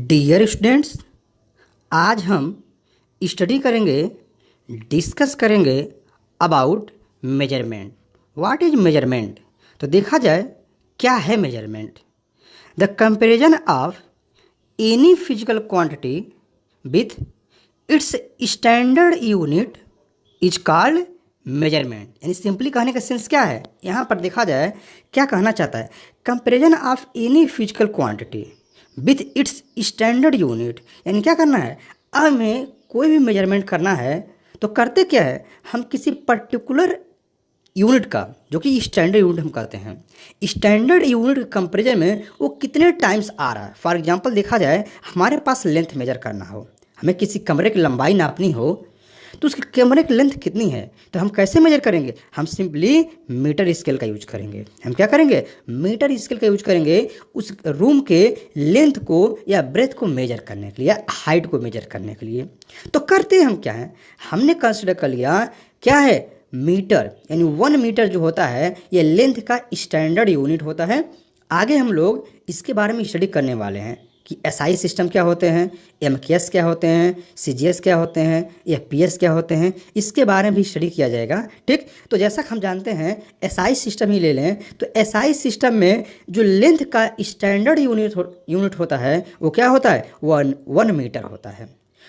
Dear students, आज हम study करेंगे, डिस्कस करेंगे about measurement. What is measurement? तो देखा जाए क्या है measurement. The comparison of any physical quantity with its standard unit is called measurement. यानी सिंपली कहने का सेंस क्या है, यहाँ पर देखा जाए क्या कहना चाहता है। Comparison of any physical quantity with its standard unit, यानी क्या करना है, अब हमें कोई भी मेजरमेंट करना है तो करते क्या है, हम किसी पर्टिकुलर यूनिट का, जो कि स्टैंडर्ड यूनिट हम कहते हैं, स्टैंडर्ड यूनिट के कंपेरिजन में वो कितने टाइम्स आ रहा है। फॉर एग्जांपल देखा जाए, हमारे पास लेंथ मेजर करना हो, हमें किसी कमरे की लंबाई नापनी हो, तो उसके कमरे की लेंथ कितनी है, तो हम कैसे मेजर करेंगे, हम सिंपली मीटर स्केल का यूज करेंगे। हम क्या करेंगे, मीटर स्केल का यूज करेंगे उस रूम के लेंथ को या ब्रेथ को मेजर करने के लिए, या हाइट को मेजर करने के लिए। तो करते हम क्या है, हमने कंसिडर कर लिया क्या है, मीटर, यानी 1 मीटर जो होता है ये लेंथ का स्टैंडर्ड यूनिट होता है। आगे हम लोग इसके बारे में स्टडी करने वाले हैं कि एसआई सिस्टम क्या होते हैं, एमकेएस क्या होते हैं, सीजीएस क्या होते हैं, एफपीएस क्या होते हैं, इसके बारे में भी स्टडी किया जाएगा। ठीक, तो जैसा हम जानते हैं एसआई सिस्टम ही ले लें, तो एसआई सिस्टम में जो लेंथ का स्टैंडर्ड यूनिट होता है वो क्या होता है, 1 मीटर होता है।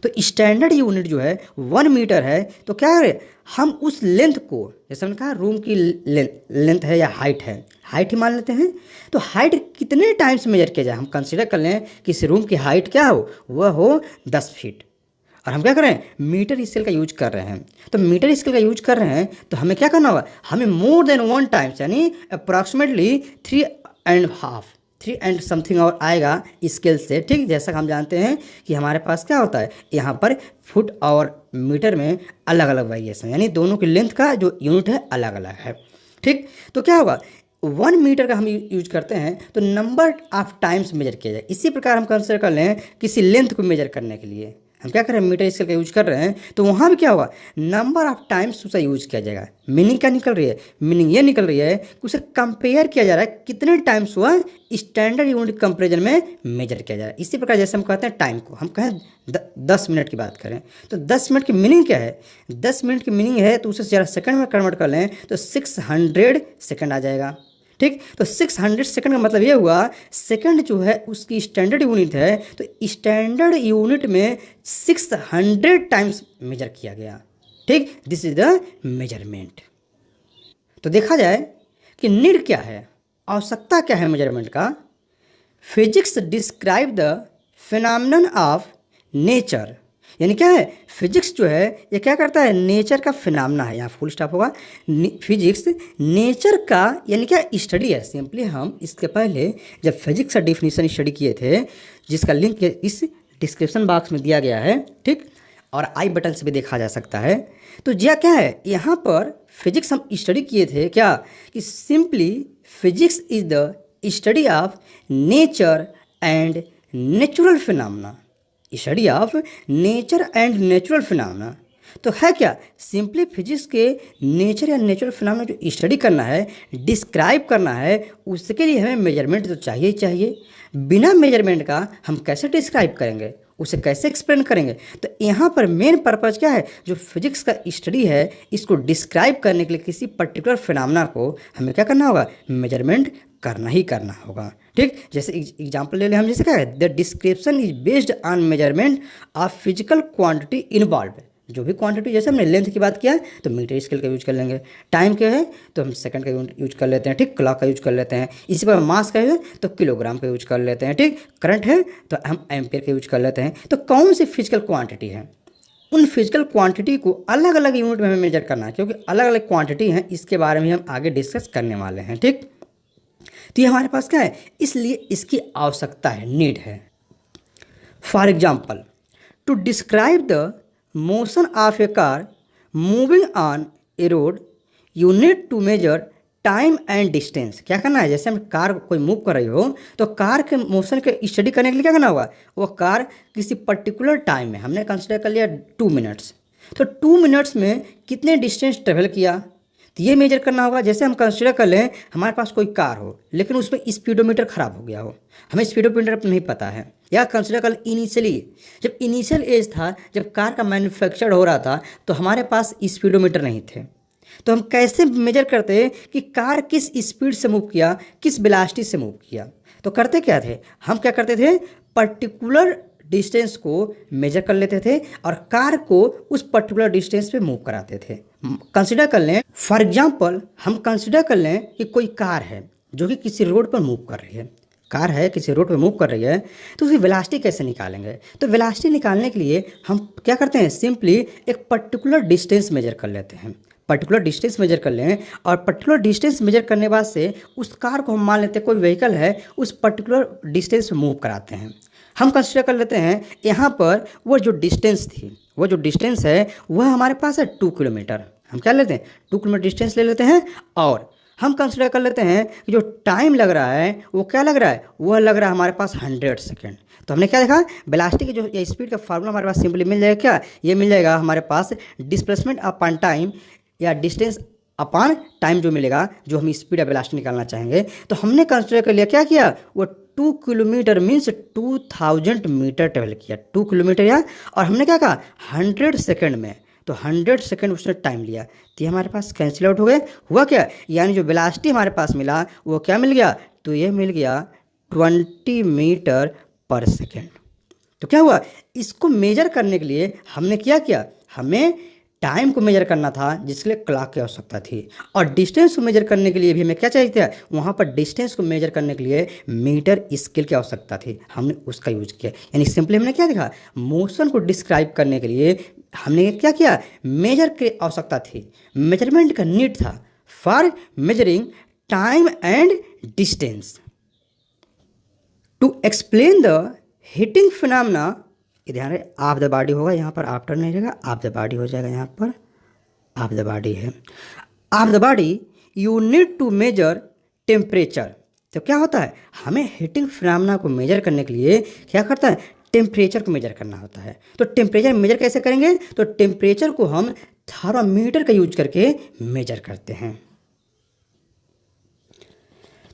तो स्टैंडर्ड यूनिट जो है 1 मीटर है, तो क्या है, हम उस लेंथ को, जैसे हमने कहा रूम की लेंथ है या हाइट है, हाइट ही मान लेते हैं, तो हाइट कितने टाइम्स मेजर किया जाए, हम कंसीडर कर लें कि इस रूम की हाइट क्या हो, वह हो 10 फीट, और हम क्या कर रहे हैं, मीटर स्केल का यूज कर रहे हैं। तो मीटर स्केल का यूज कर रहे हैं तो हमें क्या करना होगा, हमें मोर देन 1 टाइम्स, यानी अप्रॉक्सीमेटली 3 एंड समथिंग और आएगा स्केल से। ठीक, जैसा हम जानते हैं कि हमारे पास क्या होता है, यहाँ पर फुट और मीटर में अलग अलग वेरिएशन, यानी दोनों की लेंथ का जो यूनिट है अलग अलग है। ठीक, तो क्या होगा, 1 मीटर का हम यूज करते हैं तो नंबर ऑफ टाइम्स मेजर किया जाए। इसी प्रकार हम कंसिडर कर लें किसी लेंथ को मेजर करने के लिए, हम क्या कर रहे हैं, मीटर स्केल का यूज कर रहे हैं, तो वहाँ भी क्या होगा, नंबर ऑफ टाइम्स उसे यूज किया जाएगा। मीनिंग क्या निकल रही है, मीनिंग ये निकल रही है कि उसे कंपेयर किया जा रहा है कितने टाइम्स हुआ स्टैंडर्ड यूनिट कंपेरिजन में मेजर किया जा रहा है। इसी प्रकार जैसे हम कहते हैं टाइम को, हम कहें 10 मिनट की बात करें तो 10 मिनट की मीनिंग क्या है, 10 मिनट की मीनिंग है तो उसे ज़रा सेकंड में कन्वर्ट कर लें तो 600 सेकंड आ जाएगा। ठीक, तो 600 सेकंड का मतलब ये हुआ, सेकंड जो है उसकी स्टैंडर्ड यूनिट है, तो स्टैंडर्ड यूनिट में 600 टाइम्स मेजर किया गया। ठीक, दिस इज द मेजरमेंट। तो देखा जाए कि नीड क्या है, आवश्यकता क्या है मेजरमेंट का। Physics describe the phenomenon of nature, यानी क्या है, फिजिक्स जो है ये क्या करता है, नेचर का फिनोमेना है, यहाँ फुल स्टॉप होगा। फिजिक्स नेचर का यानी क्या, स्टडी है। सिंपली हम इसके पहले जब फिजिक्स का डिफिनीशन स्टडी किए थे, जिसका लिंक इस डिस्क्रिप्शन बॉक्स में दिया गया है, ठीक, और आई बटन से भी देखा जा सकता है। तो यह क्या है, यहाँ पर फिजिक्स हम स्टडी किए थे क्या, कि simply physics is the study of nature and natural phenomena, study of nature and natural phenomena. तो है क्या, सिंपली फिजिक्स के नेचर या नेचुरल फिनोमेना जो स्टडी करना है, डिस्क्राइब करना है, उसके लिए हमें मेजरमेंट तो चाहिए ही चाहिए। बिना मेजरमेंट का हम कैसे डिस्क्राइब करेंगे, उसे कैसे एक्सप्लेन करेंगे। तो यहाँ पर मेन पर्पज़ क्या है, जो फिजिक्स का स्टडी है इसको डिस्क्राइब करने के लिए किसी पर्टिकुलर फिनोमेना को हमें क्या करना होगा, मेजरमेंट करना ही करना होगा। ठीक, जैसे एग्जांपल ले लें हम, जैसे क्या है, the description is based on measurement of physical quantity involve. जो भी क्वांटिटी, जैसे हमने लेंथ की बात किया तो मीटर स्केल का यूज कर लेंगे, टाइम क्या है तो हम सेकंड का यूज कर लेते हैं, ठीक, क्लॉक का यूज कर लेते हैं, इसी पर मास का है तो किलोग्राम का यूज कर लेते हैं, ठीक, करंट है तो हम एम्पियर का यूज कर लेते हैं। तो कौन सी फिजिकल क्वांटिटी है, उन फिजिकल क्वांटिटी को अलग अलग यूनिट में हमें मेजर करना है, क्योंकि अलग अलग क्वांटिटी हैं, इसके बारे में हम आगे डिस्कस करने वाले हैं। ठीक, तो ये हमारे पास क्या है, इसलिए इसकी आवश्यकता है, नीड है। For example, to describe the motion of a car moving on a road, you need to measure time and distance क्या करना है। जैसे हम कार कोई मूव कर रही हो तो कार के मोशन के स्टडी करने के लिए क्या करना होगा, वो कार किसी पर्टिकुलर टाइम में हमने कंसिडर कर लिया 2 मिनट्स, तो 2 मिनट्स में कितने डिस्टेंस ट्रेवल किया, तो ये मेजर करना होगा। जैसे हम कंसिडर कर लें हमारे पास कोई कार हो लेकिन उसमें स्पीडोमीटर ख़राब हो गया हो, हमें स्पीडोमीटर नहीं पता है, या कंसिडर कर इनिशियली जब इनिशियल एज था, जब कार का मैन्युफैक्चर हो रहा था तो हमारे पास स्पीडोमीटर नहीं थे, तो हम कैसे मेजर करते हैं कि कार किस स्पीड से मूव किया, किस वेलोसिटी से मूव किया। तो करते क्या थे, हम क्या करते थे, पर्टिकुलर डिस्टेंस को मेजर कर लेते थे और कार को उस पर्टिकुलर डिस्टेंस पे मूव कराते थे। कंसिडर कर लें, फॉर एग्जांपल हम कंसिडर कर लें कि कोई कार है जो कि किसी रोड पर मूव कर रही है, कार है किसी रोड पे मूव कर रही है, तो उसकी वेलोसिटी कैसे निकालेंगे। तो वेलोसिटी निकालने के लिए हम क्या करते हैं, सिंपली एक पर्टिकुलर डिस्टेंस मेजर कर लेते हैं, पर्टिकुलर डिस्टेंस मेजर कर लें और पर्टिकुलर डिस्टेंस मेजर करने बाद से उस कार को हम मान लेते हैं कोई व्हीकल है उस पर्टिकुलर डिस्टेंस पे मूव कराते हैं। हम कंसिडर कर लेते हैं यहाँ पर वो जो डिस्टेंस थी, वो जो डिस्टेंस है वह हमारे पास है 2 किलोमीटर, हम क्या लेते हैं 2 किलोमीटर डिस्टेंस ले लेते हैं, और हम कंसिडर कर लेते हैं कि जो टाइम लग रहा है वो क्या लग रहा है, वह लग रहा है हमारे पास 100 सेकेंड। तो हमने क्या देखा, वेलोसिटी की जो ये स्पीड का फार्मूला हमारे पास सिंपली मिल जाएगा, क्या ये मिल जाएगा हमारे पास डिस्प्लेसमेंट अपॉन टाइम या डिस्टेंस अपॉन टाइम जो मिलेगा, जो हम स्पीड या वेलोसिटी निकालना चाहेंगे। तो हमने कंसिडर कर लिया, क्या किया, वो 2 किलोमीटर मीन्स 2000 मीटर ट्रेवल किया, 2 किलोमीटर या, और हमने क्या कहा 100 सेकेंड में, तो 100 सेकेंड उसने टाइम लिया, तो ये हमारे पास कैंसिल आउट हो गए। हुआ क्या, यानी जो वेलोसिटी हमारे पास मिला वो क्या मिल गया, तो ये मिल गया 20 मीटर पर सेकेंड। तो क्या हुआ, इसको मेजर करने के लिए हमने क्या किया, हमें टाइम को मेजर करना था जिसके लिए क्लॉक की आवश्यकता थी, और डिस्टेंस को मेजर करने के लिए भी हमें क्या चाहिए था, वहाँ पर डिस्टेंस को मेजर करने के लिए मीटर स्केल की आवश्यकता थी, हमने उसका यूज किया। यानी सिंपली हमने क्या देखा, मोशन को डिस्क्राइब करने के लिए हमने क्या किया, मेजर की आवश्यकता थी, मेजरमेंट का नीड था for measuring time and distance. To explain the heating phenomena, ध्यान रहे ऑफ द बॉडी होगा, यहाँ पर आफ्टर नहीं रहेगा, ऑफ द बॉडी हो जाएगा, यहाँ पर ऑफ द बॉडी है, of the body you need to measure temperature. तो क्या होता है, हमें हीटिंग फिनोमेना को मेजर करने के लिए क्या करता है, टेम्परेचर को मेजर करना होता है। तो टेम्परेचर मेजर कैसे करेंगे, तो टेम्परेचर को हम थर्मामीटर का यूज करके मेजर करते हैं।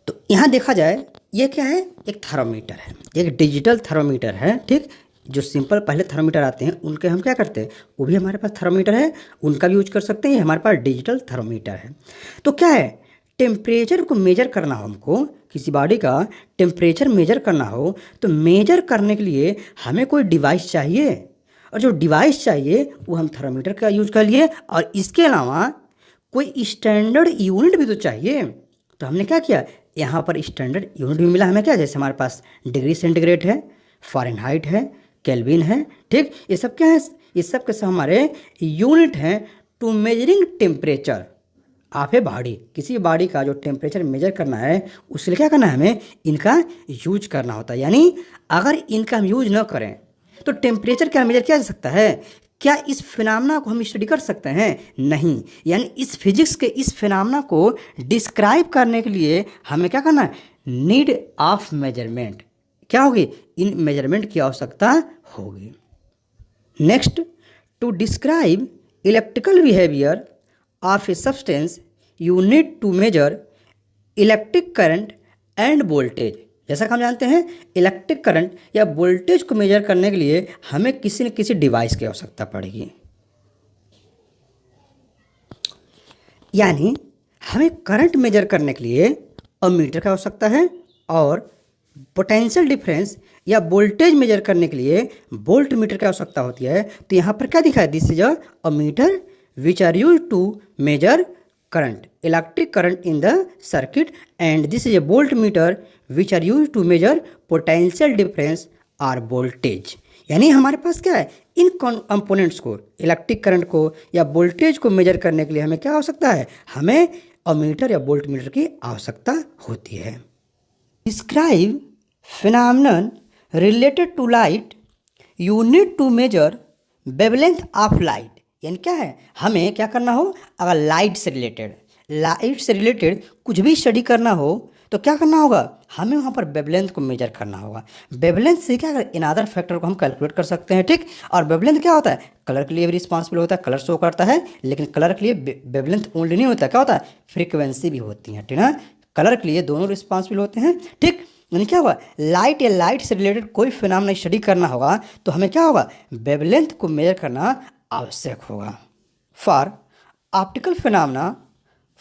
तो यहाँ देखा जाए ये क्या है, एक थर्मामीटर है, एक डिजिटल थर्मामीटर है, ठीक। जो सिंपल पहले थर्मामीटर आते हैं उनके हम क्या करते हैं, वो भी हमारे पास थर्मामीटर है, उनका भी यूज कर सकते हैं, हमारे पास डिजिटल थर्मामीटर है। तो क्या है, टेम्परेचर को मेजर करना हो, हमको किसी बॉडी का टेम्परेचर मेजर करना हो, तो मेजर करने के लिए हमें कोई डिवाइस चाहिए, और जो डिवाइस चाहिए वो हम थर्मामीटर का यूज कर लिए, और इसके अलावा कोई स्टैंडर्ड यूनिट भी तो चाहिए। तो हमने क्या किया, यहाँ पर स्टैंडर्ड यूनिट भी मिला हमें, क्या, जैसे हमारे पास डिग्री सेंटीग्रेड है, फ़ारेनहाइट है, केल्विन है, ठीक। ये सब क्या है, ये सब के सब हमारे यूनिट हैं to measuring temperature of a body. किसी बॉडी का जो टेम्परेचर मेजर करना है उसके लिए क्या करना है, हमें इनका यूज करना होता है। यानी अगर इनका हम यूज न करें तो टेम्परेचर क्या मेजर किया जा सकता है, क्या इस फिनोमेना को हम स्टडी कर सकते हैं, नहीं। यानी इस फिजिक्स के इस फिनोमेना को डिस्क्राइब करने के लिए हमें क्या करना है, नीड ऑफ मेजरमेंट, क्या होगी, इन मेजरमेंट की आवश्यकता होगी। Next, to describe electrical behaviour of a substance you need to measure electric current and voltage. जैसा कि हम जानते हैं इलेक्ट्रिक करंट या वोल्टेज को मेजर करने के लिए हमें किसी न किसी डिवाइस की आवश्यकता पड़ेगी। यानी हमें करंट मेजर करने के लिए अमीटर की आवश्यकता है, और पोटेंशियल डिफरेंस या वोल्टेज मेजर करने के लिए वोल्ट मीटर की आवश्यकता होती है। तो यहाँ पर क्या दिखा है, this is a meter which are use to measure current, electric current in the circuit, and this is a voltmeter which are use to measure potential difference और वोल्टेज। यानी हमारे पास क्या है, इन कंपोनेंट्स को, इलेक्ट्रिक करंट को या वोल्टेज को मेजर करने के लिए हमें क्या आवश्यकता है, हमें अमीटर या वोल्ट मीटर की आवश्यकता होती है। Describe phenomenon related to light, you need to measure wavelength of light। यानी क्या है, हमें क्या करना हो, अगर लाइट से रिलेटेड लाइट से रिलेटेड कुछ भी स्टडी करना हो तो क्या करना होगा, हमें वहाँ पर वेवलेंथ को मेजर करना होगा। वेवलेंथ से क्या कर इन अदर फैक्टर को हम कैलकुलेट कर सकते हैं, ठीक। और वेवलेंथ क्या होता है, कलर के लिए भी रिस्पॉन्सिबल होता है, कलर शो करता है, लेकिन कलर के लिए वेवलेंथ ओनली नहीं होता, क्या होता है, फ्रीक्वेंसी भी होती है, ठीक ना। कलर के लिए दोनों रिस्पॉन्सिबल होते हैं, ठीक। यानी क्या होगा, लाइट या लाइट से रिलेटेड कोई फिनोमेना स्टडी करना होगा तो हमें क्या होगा, वेवलेंथ को मेजर करना आवश्यक होगा। For optical phenomena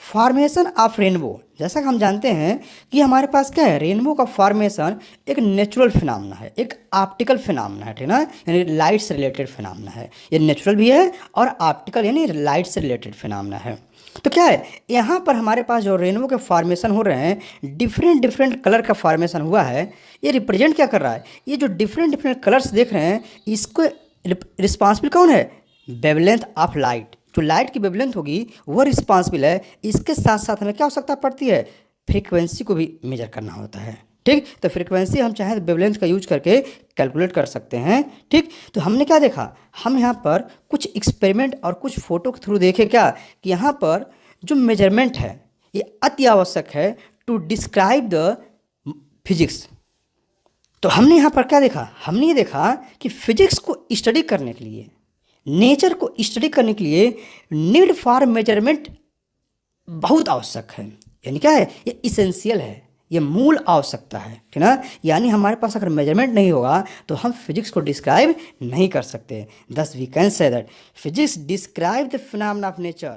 formation of rainbow, जैसा कि हम जानते हैं कि हमारे पास क्या है, रेनबो का फॉर्मेशन एक नेचुरल फिनोमेना है, एक ऑप्टिकल फिनोमेना है, ठीक ना। यानी लाइट से रिलेटेड फिनोमेना है, ये नेचुरल भी है और ऑप्टिकल यानी लाइट से रिलेटेड फिनोमेना है। तो क्या है, यहाँ पर हमारे पास जो रेनबो के फॉर्मेशन हो रहे हैं, डिफरेंट डिफरेंट कलर का फॉर्मेशन हुआ है, ये रिप्रेजेंट क्या कर रहा है, ये जो डिफरेंट डिफरेंट कलर्स देख रहे हैं इसको रिस्पॉन्सिबल कौन है, वेवलेंथ ऑफ लाइट। जो लाइट की वेवलेंथ होगी वो रिस्पॉन्सिबल है, इसके साथ साथ हमें क्या आवश्यकता पड़ती है, फ्रीक्वेंसी को भी मेजर करना होता है, ठीक। तो फ्रीक्वेंसी हम चाहें तो वेवलेंथ का यूज करके कैलकुलेट कर सकते हैं, ठीक। तो हमने क्या देखा, हम यहाँ पर कुछ एक्सपेरिमेंट और कुछ फोटो के थ्रू देखे क्या कि यहाँ पर जो मेजरमेंट है ये अति आवश्यक है टू डिस्क्राइब द फिजिक्स। तो हमने यहाँ पर क्या देखा, हमने ये देखा कि फिजिक्स को स्टडी करने के लिए, नेचर को स्टडी करने के लिए नीड फॉर मेजरमेंट बहुत आवश्यक है। यानी क्या है, ये इसेंशियल है, ये मूल आवश्यकता है, ठीक ना। यानी हमारे पास अगर मेजरमेंट नहीं होगा तो हम फिजिक्स को डिस्क्राइब नहीं कर सकते। Thus we can say that physics describe the phenomena of nature.